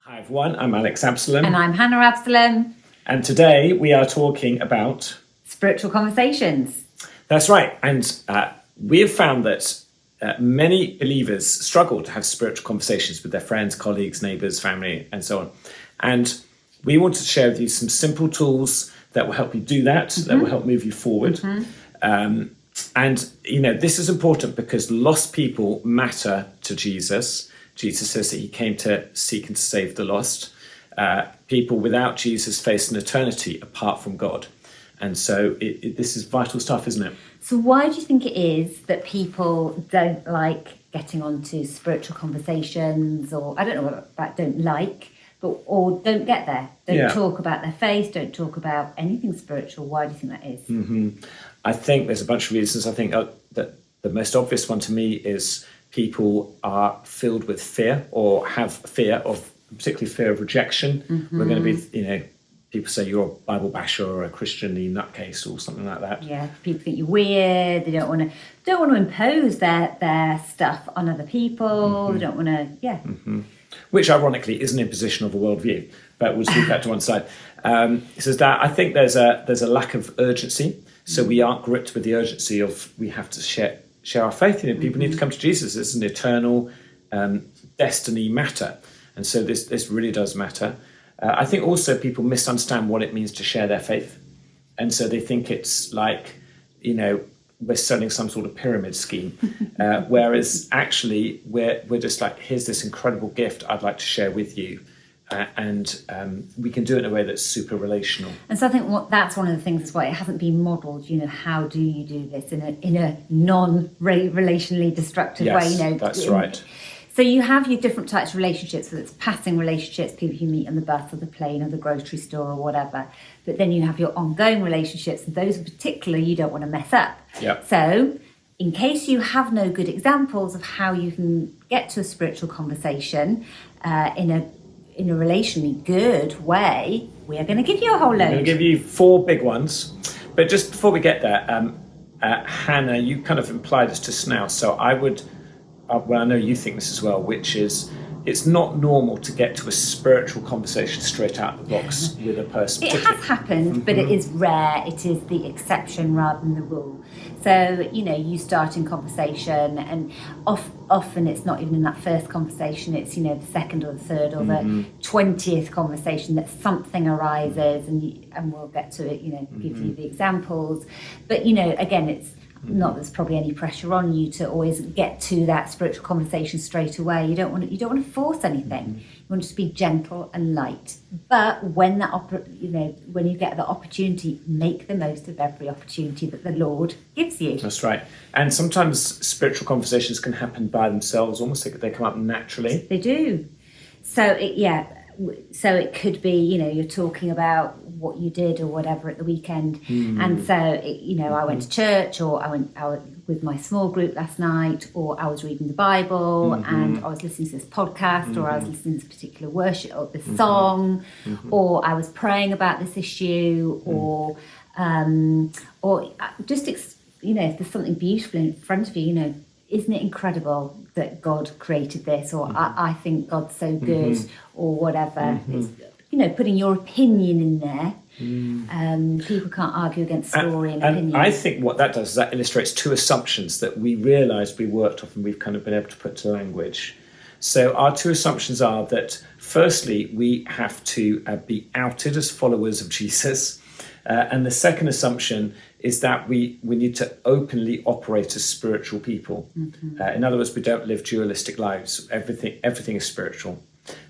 Hi everyone, I'm Alex Absalom. And I'm Hannah Absalom. And today we are talking about spiritual conversations. That's right. And we have found that many believers struggle to have spiritual conversations with their friends, colleagues, neighbours, family, and so on. And we want to share with you some simple tools that will help you do that, that will help move you forward. And, you know, this is important because lost people matter to Jesus. Jesus says that he came to seek and to save the lost. People without Jesus face an eternity apart from God. And so this is vital stuff, isn't it? So why do you think it is that people don't like getting onto spiritual conversations, or I don't know about don't like, but or don't get there, don't talk about their faith, don't talk about anything spiritual? Why do you think that is? I think there's a bunch of reasons. I think that the most obvious one to me is people are filled with fear, or have fear of, particularly fear of rejection. We're going to be, you know, people say you're a Bible basher or a Christian-y nutcase or something like that. Yeah, people think you're weird. They don't want to impose their stuff on other people. They don't want to, Which ironically is an imposition of a worldview, but we'll leave that to one side. It says that I think there's a lack of urgency, so we aren't gripped with the urgency of we have to share our faith. You know, people need to come to Jesus. It's an eternal destiny matter, and so this really does matter. I think also people misunderstand what it means to share their faith, and so they think it's like, you know, we're selling some sort of pyramid scheme, whereas actually we're just like, here's this incredible gift I'd like to share with you, and we can do it in a way that's super relational. And so I think that's one of the things as well. It hasn't been modelled. You know, how do you do this in a non-relationally destructive way? You know, that's right. So you have your different types of relationships, whether it's passing relationships, people you meet on the bus or the plane or the grocery store or whatever. But then you have your ongoing relationships, and those in particular you don't want to mess up. Yep. So in case you have no good examples of how you can get to a spiritual conversation in a relationally good way, we are going to give you a whole load. I'm going to give you 4 big ones. But just before we get there, Hannah, you kind of implied this just now, so I would... well, I know you think this as well, which is it's not normal to get to a spiritual conversation straight out of the box with a person. It has happened, but it is rare. It is the exception rather than the rule. So, you know, you start in conversation, and often it's not even in that first conversation. It's, you know, the second or the third or the 20th conversation that something arises, and we'll get to it, you know, give you the examples. But, you know, again, it's not there's probably any pressure on you to always get to that spiritual conversation straight away. You don't want to force anything. You want to just be gentle and light. But when when you get the opportunity, make the most of every opportunity that the Lord gives you. That's right. And sometimes spiritual conversations can happen by themselves, almost like they come up naturally. They do. So it could be, you know, you're talking about what you did or whatever at the weekend, and so I went to church, or I was with my small group last night, or I was reading the Bible, and I was listening to this podcast, or I was listening to this particular worship or this song, or I was praying about this issue, or just if there's something beautiful in front of you, you know, isn't it incredible that God created this, or I think God's so good, or whatever. It's, you know, putting your opinion in there. People can't argue against story and opinion. And I think what that does is that illustrates 2 assumptions that we realised we worked off and we've kind of been able to put to language. So our 2 assumptions are that, firstly, we have to be outed as followers of Jesus. And the second assumption is that we need to openly operate as spiritual people. In other words, we don't live dualistic lives. Everything is spiritual.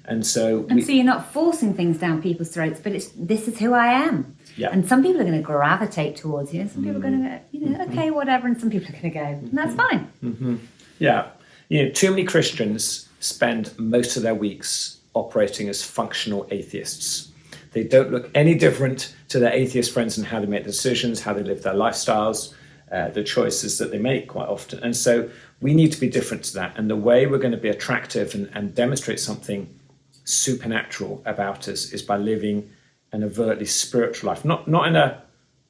And so you're not forcing things down people's throats, but this is who I am. Yeah. And some people are going to gravitate towards you, and some people are going to go, you know, okay, whatever, and some people are going to go, and that's fine. Yeah. You know, too many Christians spend most of their weeks operating as functional atheists. They don't look any different to their atheist friends in how they make decisions, how they live their lifestyles, the choices that they make quite often. And so we need to be different to that. And the way we're going to be attractive and demonstrate something supernatural about us is by living an overtly spiritual life. Not in a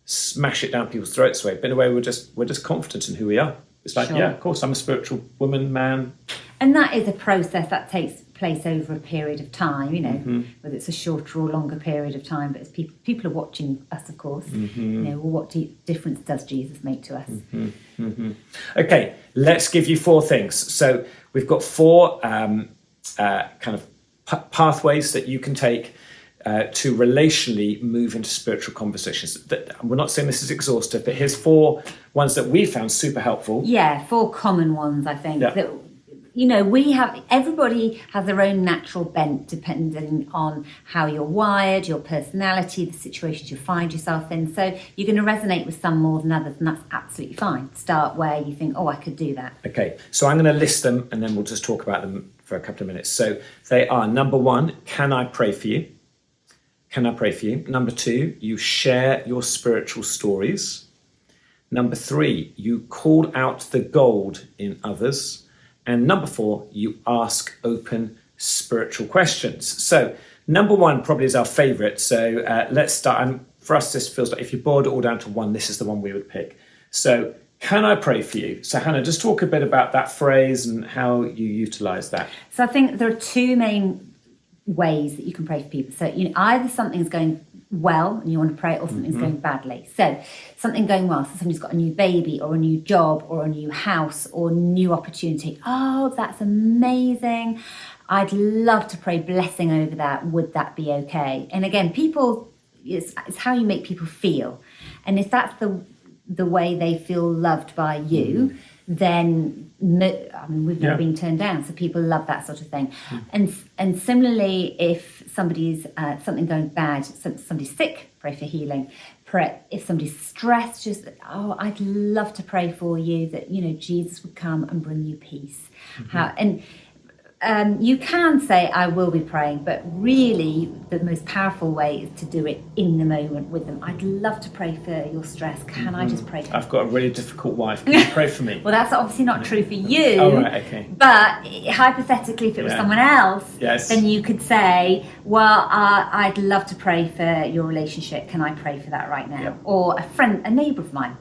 smash it down people's throats way, but in a way we're just confident in who we are. It's like, Sure. Yeah, of course, I'm a spiritual woman, man. And that is a process that takes place over a period of time, you know, whether it's a shorter or longer period of time. But as people are watching us, of course, you know, well, what difference does Jesus make to us? Okay, let's give you 4 things. So we've got 4 kind of pathways that you can take to relationally move into spiritual conversations. We're not saying this is exhaustive, but here's 4 ones that we found super helpful. Yeah, 4 common ones, I think. Yeah. That, you know, everybody has their own natural bent depending on how you're wired, your personality, the situations you find yourself in. So you're going to resonate with some more than others, and that's absolutely fine. Start where you think, oh, I could do that. Okay, so I'm going to list them and then we'll just talk about them for a couple of minutes. So they are: number 1, can I pray for you? Can I pray for you? Number 2, you share your spiritual stories. Number 3, you call out the gold in others. And number 4, you ask open spiritual questions. So number 1 probably is our favourite. So let's start. For us, this feels like if you boiled it all down to 1, this is the one we would pick. So can I pray for you? So Hannah, just talk a bit about that phrase and how you utilise that. So I think there are 2 main ways that you can pray for people. So, you know, either something's going well and you want to pray, or something's going badly. So something going well, so somebody's got a new baby or a new job or a new house or a new opportunity. Oh, that's amazing. I'd love to pray blessing over that. Would that be okay? And again, it's how you make people feel. And if that's the way they feel loved by you, then we've never been turned down, so people love that sort of thing. And similarly, if somebody's something going bad, somebody's sick, pray for healing. Pray if somebody's stressed, just I'd love to pray for you that, you know, Jesus would come and bring you peace. You can say, I will be praying, but really the most powerful way is to do it in the moment with them. I'd love to pray for your stress. Can I just pray? I've got a really difficult wife. Can you pray for me? Well, that's obviously not true for you. Oh, right, okay. But hypothetically, if it was someone else, Yes. then you could say, well, I'd love to pray for your relationship. Can I pray for that right now? Yep. Or a neighbour of mine,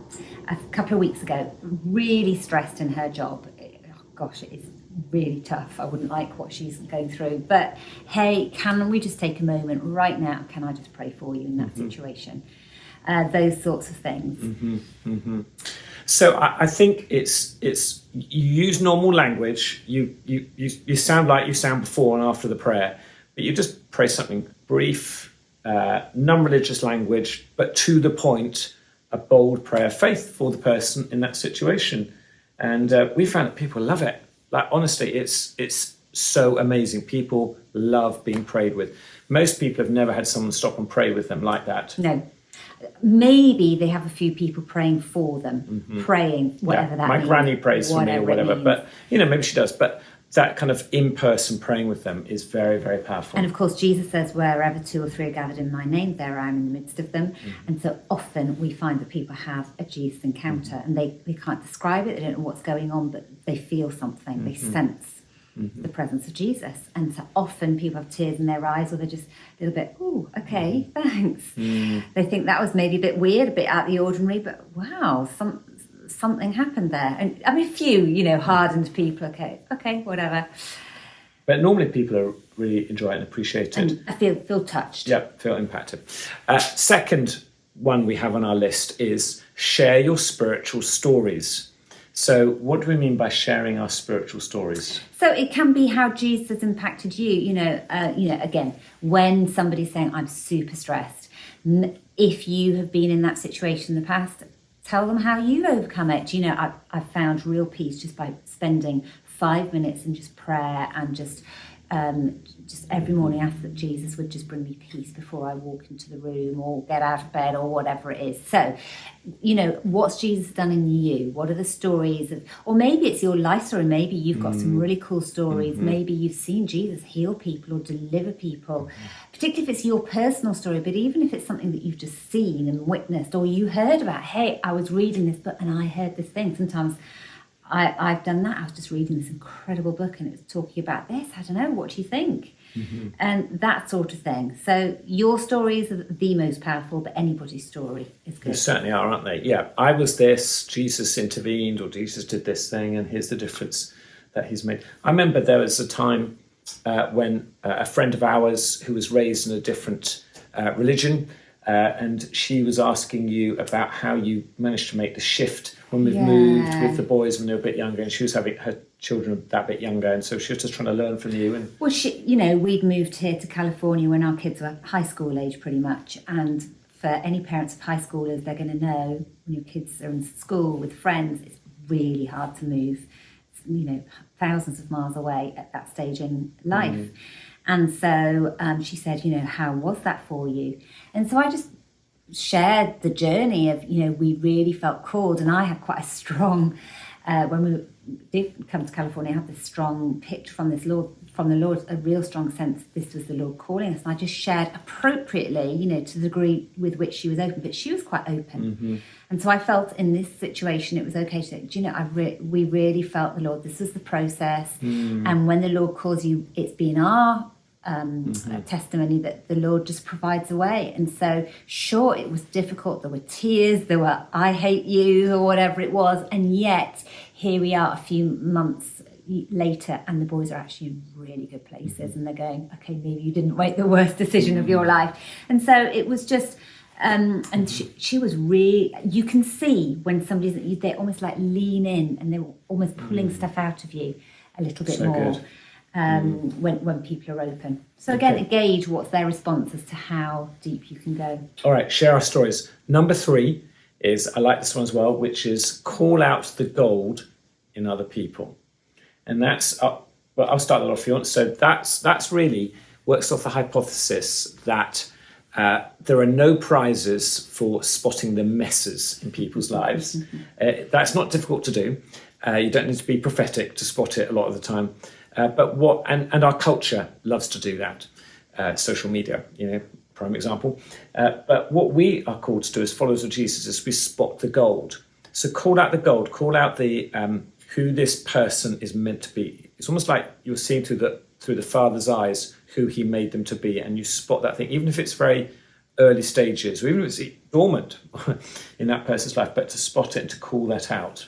a couple of weeks ago, really stressed in her job. Gosh, it is really tough. I wouldn't like what she's going through, but hey, can we just take a moment right now? Can I just pray for you in that situation? Those sorts of things. So I think it's you use normal language. You sound like you sound before and after the prayer, but you just pray something brief, non-religious language, but to the point, a bold prayer of faith for the person in that situation. And we found that people love it. Like, honestly, it's so amazing. People love being prayed with. Most people have never had someone stop and pray with them like that. No. Maybe they have a few people praying for them, praying, whatever that means. My granny prays for me or whatever. But, you know, maybe she does. But that kind of in-person praying with them is very, very powerful. And of course, Jesus says, wherever 2 or 3 are gathered in my name, there I am in the midst of them. And so often we find that people have a Jesus encounter and they can't describe it, they don't know what's going on, but they feel something, they sense the presence of Jesus. And so often people have tears in their eyes, or they're just a little bit, oh, okay, thanks. They think that was maybe a bit weird, a bit out of the ordinary, but wow, something happened there. And I mean, a few, you know, hardened people, okay, whatever. But normally people really enjoy it and appreciate it. And I feel touched. Yeah, feel impacted. Second one we have on our list is share your spiritual stories. So what do we mean by sharing our spiritual stories? So it can be how Jesus has impacted you. You know, again, when somebody's saying, I'm super stressed, if you have been in that situation in the past, tell them how you've overcome it. You know, I've found real peace just by spending 5 minutes in just prayer and just every morning ask that Jesus would just bring me peace before I walk into the room or get out of bed or whatever it is. So, you know, what's Jesus done in you? What are the stories of, or maybe it's your life story. Maybe you've got some really cool stories. Maybe you've seen Jesus heal people or deliver people, particularly if it's your personal story. But even if it's something that you've just seen and witnessed, or you heard about, hey, I was reading this book and I heard this thing. Sometimes I've done that. I was just reading this incredible book and it was talking about this. I don't know, what do you think? And that sort of thing. So your stories are the most powerful, but anybody's story is good. They certainly are, aren't they? Yeah, I was this, Jesus intervened, or Jesus did this thing, and here's the difference that he's made. I remember there was a time when a friend of ours who was raised in a different religion, and she was asking you about how you managed to make the shift when we've moved with the boys when they were a bit younger, and she was having her children that bit younger, and so she was just trying to learn from you. And well, we'd moved here to California when our kids were high school age, pretty much, and for any parents of high schoolers, they're going to know when your kids are in school with friends, it's really hard to move, thousands of miles away at that stage in life. And so she said, how was that for you? And so I just shared the journey of, we really felt called. And I had quite a strong, when we did come to California, I had this strong picture from the Lord, a real strong sense this was the Lord calling us. And I just shared appropriately, to the degree with which she was open, but she was quite open. And so I felt in this situation, it was okay to say, we really felt the Lord, this was the process. And when the Lord calls you, it's been our testimony that the Lord just provides a way. And so, sure, it was difficult. There were tears, there were I hate you or whatever it was. And yet here we are a few months later, and the boys are actually in really good places, and they're going, okay, maybe you didn't make the worst decision of your life. And so it was just and she was really, you can see when somebody's, they almost like lean in and they're almost pulling stuff out of you a little bit more. When people are open. So again, gauge what's their response as to how deep you can go. All right, share our stories. Number 3 is, I like this one as well, which is call out the gold in other people. And that's, well, I'll start that off if you want. So that's really works off the hypothesis that there are no prizes for spotting the messes in people's lives. That's not difficult to do. You don't need to be prophetic to spot it a lot of the time. But our culture loves to do that. Social media, prime example. But what we are called to do as followers of Jesus is we spot the gold. So call out the gold, call out the who this person is meant to be. It's almost like you're seeing through the Father's eyes who he made them to be, and you spot that thing, even if it's very early stages, or even if it's dormant in that person's life, but to spot it and to call that out.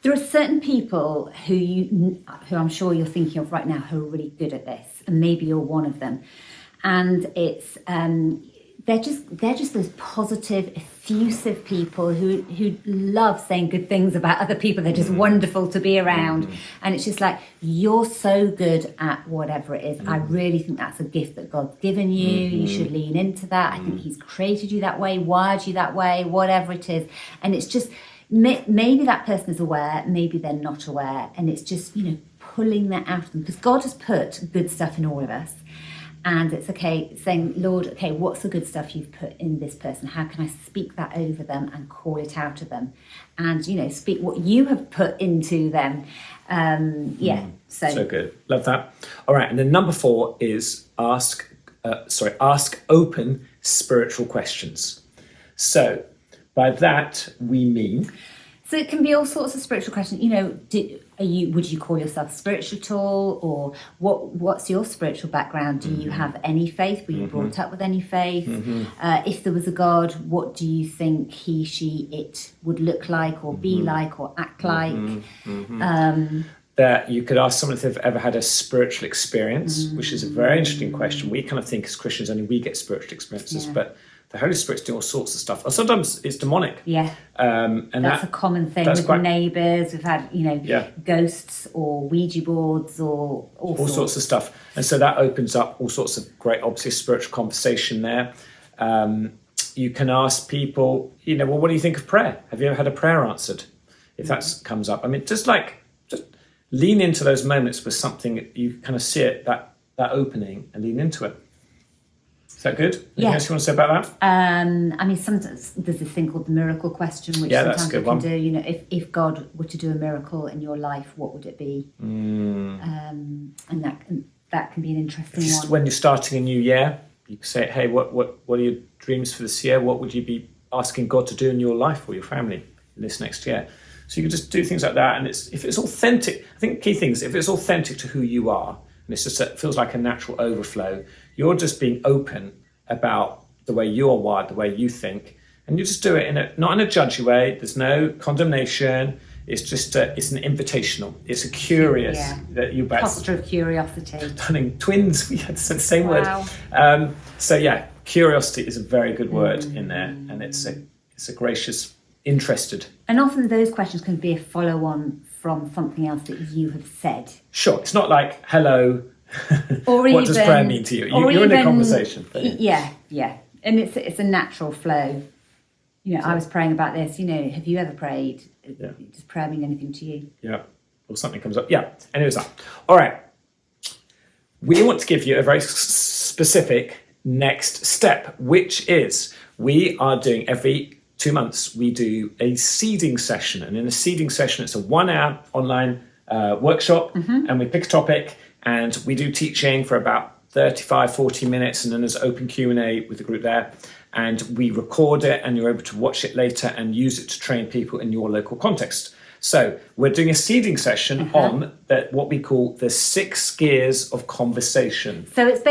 There are certain people who I'm sure you're thinking of right now who are really good at this, and maybe you're one of them. And it's they're just those positive, effusive people who love saying good things about other people. They're just wonderful to be around, and it's just like, you're so good at whatever it is. I really think that's a gift that God's given you. You should lean into that. I think He's created you that way, wired you that way, whatever it is, and it's just. Maybe that person is aware, maybe they're not aware, and it's just, pulling that out of them, because God has put good stuff in all of us, and it's okay saying, Lord, okay, what's the good stuff you've put in this person? How can I speak that over them and call it out of them, and speak what you have put into them. So good, love that. All right, and then number 4 is ask open spiritual questions. So by that we mean, so it can be all sorts of spiritual questions. Would you call yourself spiritual at all, or what's your spiritual background? Do you have any faith? Were you brought up with any faith? If there was a God, what do you think he, she, it would look like, or be like, or act like? That you could ask someone if they've ever had a spiritual experience, which is a very interesting question. We kind of think as Christians only we get spiritual experiences, but the Holy Spirit's doing all sorts of stuff. Or sometimes it's demonic. Yeah. And that's a common thing with neighbours. We've had, ghosts or Ouija boards or all sorts of stuff. And so that opens up all sorts of great, obviously, spiritual conversation there. You can ask people, well, what do you think of prayer? Have you ever had a prayer answered? If that comes up. I mean, just lean into those moments with something, you kind of see it, that opening, and lean into it. Is that good? Anything else you want to say about that? Sometimes there's this thing called the miracle question, which sometimes we can do. If God were to do a miracle in your life, what would it be? And that can be an interesting one. When you're starting a new year, you can say, hey, what are your dreams for this year? What would you be asking God to do in your life or your family in this next year? So you can just do things like that. And if it's authentic, I think the key thing is if it's authentic to who you are, and it feels like a natural overflow, you're just being open about the way you're wired, the way you think, and you just do it not in a judgy way. There's no condemnation. It's just it's an invitational. It's a curious that you Posture of curiosity. Stunning twins. We had the same Wow. word. So yeah, curiosity is a very good word in there, and it's a gracious, interested. And often those questions can be a follow-on from something else that you have said. Sure, it's not like hello. Or what does prayer mean to you? You're in a conversation. Yeah, and it's a natural flow. You know, I was praying about this. You know, have you ever prayed? Yeah. Does prayer mean anything to you? Yeah, or something comes up. Yeah, and it was that. All right. We want to give you a very specific next step, which is we are doing every 2 months, we do a seeding session. And in a seeding session, it's a 1 hour online workshop, and we pick a topic and we do teaching for about 35, 40 minutes, and then there's open Q&A with the group there. And we record it, and you're able to watch it later and use it to train people in your local context. So we're doing a seeding session on what we call the 6 gears of conversation. So it's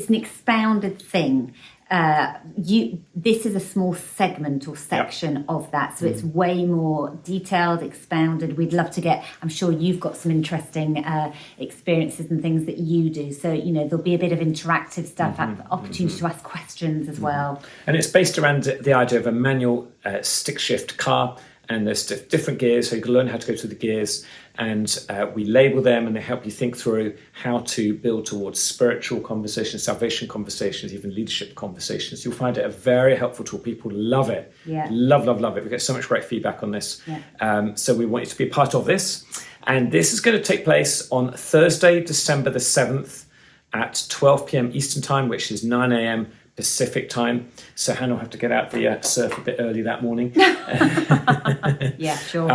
an expounded thing. This is a small segment or section of that, so it's way more detailed, expounded. We'd love to I'm sure you've got some interesting experiences and things that you do, so you know there'll be a bit of interactive stuff, opportunity to ask questions as well. And it's based around the idea of a manual stick shift car, and there's different gears, so you can learn how to go through the gears, and we label them, and they help you think through how to build towards spiritual conversations, salvation conversations, even leadership conversations. You'll find it a very helpful tool. People love it. Yeah. Love it. We get so much great feedback on this. Yeah. So we want you to be part of this. And this is going to take place on Thursday, December the 7th at 12 p.m. Eastern Time, which is 9 a.m. Pacific time. So Hannah will have to get out the surf a bit early that morning. Yeah, sure.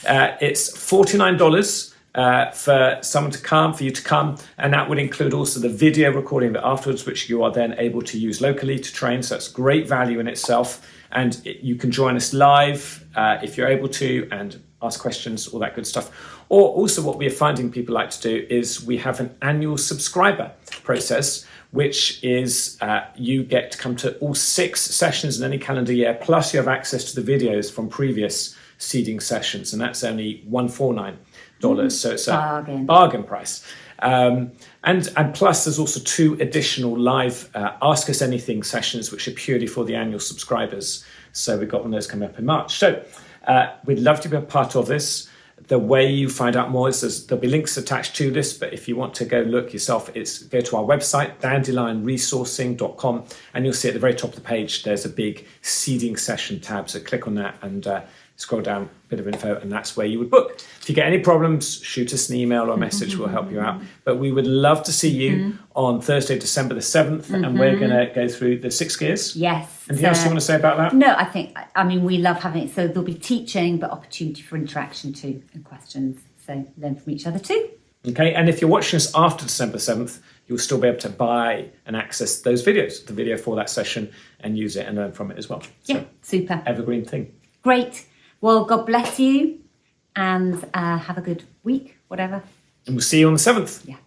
It's $49 for you to come, and that would include also the video recording of it afterwards, which you are then able to use locally to train. So it's great value in itself, and you can join us live if you're able to, and ask questions, all that good stuff. Or also what we are finding people like to do is we have an annual subscriber process, which is you get to come to all 6 sessions in any calendar year, plus you have access to the videos from previous seeding sessions, and that's only $149. So it's a bargain price. And plus there's also 2 additional live Ask Us Anything sessions, which are purely for the annual subscribers. So we've got one of those coming up in March. So we'd love to be a part of this. The way you find out more is there'll be links attached to this, but if you want to go look yourself, go to our website, dandelionresourcing.com, and you'll see at the very top of the page, there's a big seeding session tab. So click on that and scroll down, a bit of info, and that's where you would book. If you get any problems, shoot us an email or a message, we'll help you out. But we would love to see you on Thursday, December the 7th, and we're going to go through the 6 gears. Yes. Anything else you want to say about that? No, I mean, we love having it. So there'll be teaching, but opportunity for interaction too, and questions. So learn from each other too. Okay, and if you're watching us after December 7th, you'll still be able to buy and access those videos, the video for that session, and use it and learn from it as well. Yeah, super. Evergreen thing. Great. Well, God bless you, and have a good week, whatever. And we'll see you on the 7th. Yeah.